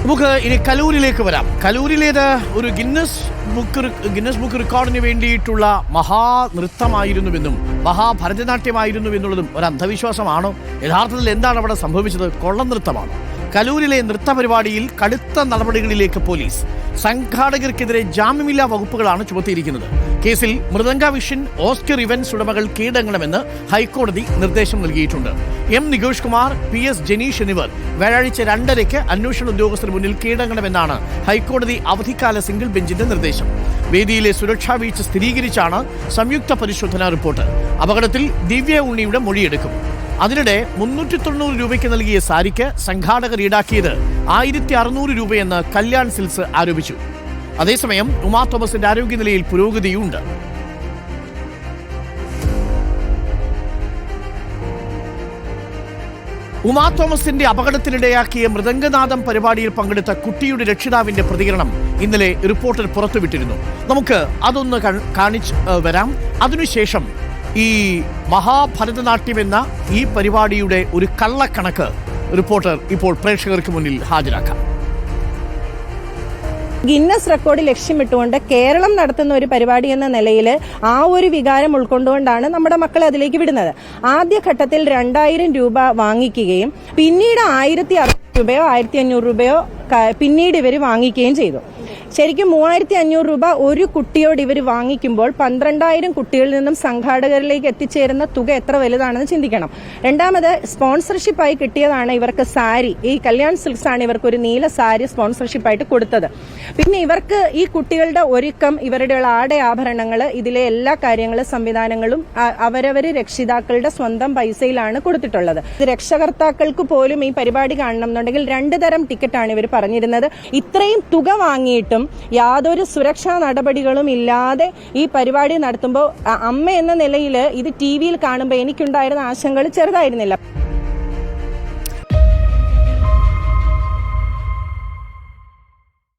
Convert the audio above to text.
നമുക്ക് ഇനി കലൂരിലേക്ക് വരാം. കലൂരിലേത് ഒരു ഗിന്നസ് ബുക്ക് റെക്കോർഡിന് വേണ്ടിയിട്ടുള്ള മഹാനൃത്തമായിരുന്നുവെന്നും മഹാഭരതനാട്യമായിരുന്നുവെന്നുള്ളതും ഒരു അന്ധവിശ്വാസമാണോ? യഥാർത്ഥത്തിൽ എന്താണ് അവിടെ സംഭവിച്ചത്? കൊള്ളം നൃത്തമാണ്. കലൂരിലെ നൃത്ത പരിപാടിയിൽ കടുത്ത നടപടികളിലേക്ക് പോലീസ്. സംഘാടകർക്കെതിരെ ജാമ്യമില്ലാ വകുപ്പുകളാണ് ചുമത്തിയിരിക്കുന്നത്. കേസിൽ മൃദംഗ വിഷൻ ഓസ്കർ ഇവന്റ്സ് ഉടമകൾ കീഴടങ്ങണമെന്ന് ഹൈക്കോടതി നിർദ്ദേശം നൽകിയിട്ടുണ്ട്. എം നികേഷ് കുമാർ, PS ജനീഷ് എന്നിവർ വ്യാഴാഴ്ച 2:30 അന്വേഷണ ഉദ്യോഗസ്ഥന് മുന്നിൽ കീഴടങ്ങണമെന്നാണ് ഹൈക്കോടതി അവധിക്കാല സിംഗിൾ ബെഞ്ചിന്റെ നിർദ്ദേശം. വേദിയിലെ സുരക്ഷാ വീഴ്ച സ്ഥിരീകരിച്ചാണ് സംയുക്ത പരിശോധനാ റിപ്പോർട്ട്. അപകടത്തിൽ ദിവ്യ ഉണ്ണിയുടെ മൊഴിയെടുക്കും. അതിനിടെ 390 രൂപയ്ക്ക് നൽകിയ സാരിക്ക് സംഘാടകർ ഈടാക്കിയത് 1600 രൂപയെന്ന് കല്യാൺ സിൽക്സ് ആരോപിച്ചു. അതേസമയം ഉമാ തോമസിന്റെ ആരോഗ്യനിലയിൽ പുരോഗതിയുണ്ട്. ഉമാ തോമസിന്റെ അപകടത്തിനിടയാക്കിയ മൃദംഗനാദം പരിപാടിയിൽ പങ്കെടുത്ത കുട്ടിയുടെ രക്ഷിതാവിന്റെ പ്രതികരണം ഇന്നലെ റിപ്പോർട്ടർ പുറത്തുവിട്ടിരുന്നു. നമുക്ക് അതൊന്ന് കാണിച്ച് വരാം. അതിനുശേഷം ഈ മഹാഭരതനാട്യം എന്ന ഈ പരിപാടിയുടെ ഒരു കള്ളക്കണക്ക് റിപ്പോർട്ടർ ഇപ്പോൾ പ്രേക്ഷകർക്ക് മുന്നിൽ ഹാജരാക്കാം. ഗിന്നസ് റെക്കോർഡ് ലക്ഷ്യമിട്ടുകൊണ്ട് കേരളം നടത്തുന്ന ഒരു പരിപാടി എന്ന നിലയിൽ ആ ഒരു വികാരം ഉൾക്കൊണ്ടുകൊണ്ടാണ് നമ്മുടെ മക്കളെ അതിലേക്ക് വിടുന്നത്. ആദ്യഘട്ടത്തിൽ 2000 രൂപ വാങ്ങിക്കുകയും പിന്നീട് 1600 രൂപയോ 1500 രൂപയോ പിന്നീട് ഇവർ വാങ്ങിക്കുകയും ചെയ്തു. ശരിക്കും 3500 രൂപ ഒരു കുട്ടിയോട് ഇവർ വാങ്ങിക്കുമ്പോൾ 12000 കുട്ടികളിൽ നിന്നും സംഘാടകരിലേക്ക് എത്തിച്ചേരുന്ന തുക എത്ര വലുതാണെന്ന് ചിന്തിക്കണം. രണ്ടാമത് സ്പോൺസർഷിപ്പായി കിട്ടിയതാണ് ഇവർക്ക് സാരി. ഈ കല്യാൺ സിൽക്സ് ആണ് ഇവർക്ക് ഒരു നീല സാരി സ്പോൺസർഷിപ്പായിട്ട് കൊടുത്തത്. പിന്നെ ഇവർക്ക് ഈ കുട്ടികളുടെ ഒരുക്കം, ഇവരുടെ ആഭരണങ്ങൾ, ഇതിലെ എല്ലാ കാര്യങ്ങളും സംവിധാനങ്ങളും അവരവര് രക്ഷിതാക്കളുടെ സ്വന്തം പൈസയിലാണ് കൊടുത്തിട്ടുള്ളത്. രക്ഷകർത്താക്കൾക്ക് പോലും ഈ പരിപാടി കാണണമെന്നുണ്ടെങ്കിൽ 2 തരം ടിക്കറ്റാണ് ഇവർ പറഞ്ഞിരുന്നത്. ഇത്രയും തുക വാങ്ങിയിട്ടും യാതൊരു സുരക്ഷാ നടപടികളും ഇല്ലാതെ ഈ പരിപാടി നടത്തുമ്പോൾ അമ്മ എന്ന നിലയിൽ ഇത് TV യിൽ കാണുമ്പോൾ എനിക്കുണ്ടായിരുന്ന ആശങ്കകൾ ചെറുതായിരുന്നില്ല.